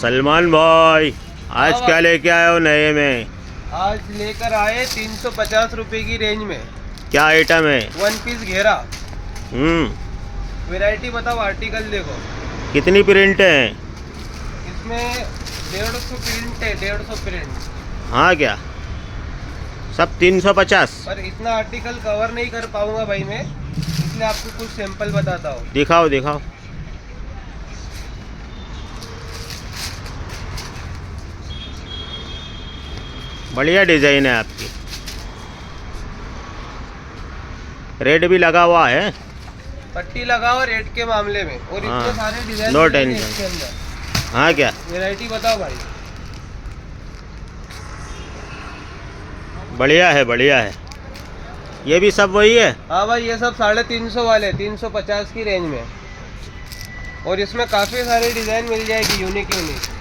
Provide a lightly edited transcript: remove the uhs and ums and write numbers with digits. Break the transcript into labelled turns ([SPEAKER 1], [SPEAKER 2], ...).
[SPEAKER 1] सलमान भाई, आज क्या लेके आए हो नए में?
[SPEAKER 2] आज लेकर आए 350 रुपए की रेंज में।
[SPEAKER 1] क्या आइटम है?
[SPEAKER 2] वन पीस घेरा।
[SPEAKER 1] हम्म।
[SPEAKER 2] वैरायटी बताओ, आर्टिकल देखो।
[SPEAKER 1] कितनी प्रिंट है?
[SPEAKER 2] इसमें 150 प्रिंट है, 150 प्रिंट।
[SPEAKER 1] हाँ क्या? सब 350?
[SPEAKER 2] पर इतना आर्टिकल कवर नहीं कर पाऊंगा भाई मैं, इसलिए आपको कुछ सैंपल बताता हूँ।
[SPEAKER 1] दिखाओ दिखाओ। बढ़िया डिजाइन है आपकी। रेट भी लगा हुआ है।
[SPEAKER 2] पट्टी लगाओ रेट के मामले में, और
[SPEAKER 1] हाँ,
[SPEAKER 2] इतने सारे डिजाइन
[SPEAKER 1] नो
[SPEAKER 2] मिलेंगे
[SPEAKER 1] टेंशन।
[SPEAKER 2] इसके अंदर।
[SPEAKER 1] हाँ क्या?
[SPEAKER 2] वैरायटी बताओ भाई।
[SPEAKER 1] बढ़िया है, बढ़िया है। ये भी सब वही है?
[SPEAKER 2] हाँ भाई, ये सब 350 वाले, 350 की रेंज में। और इसमें काफ़ी सारे डिज़ाइन मिल जाएगी, यूनिक यूनिक।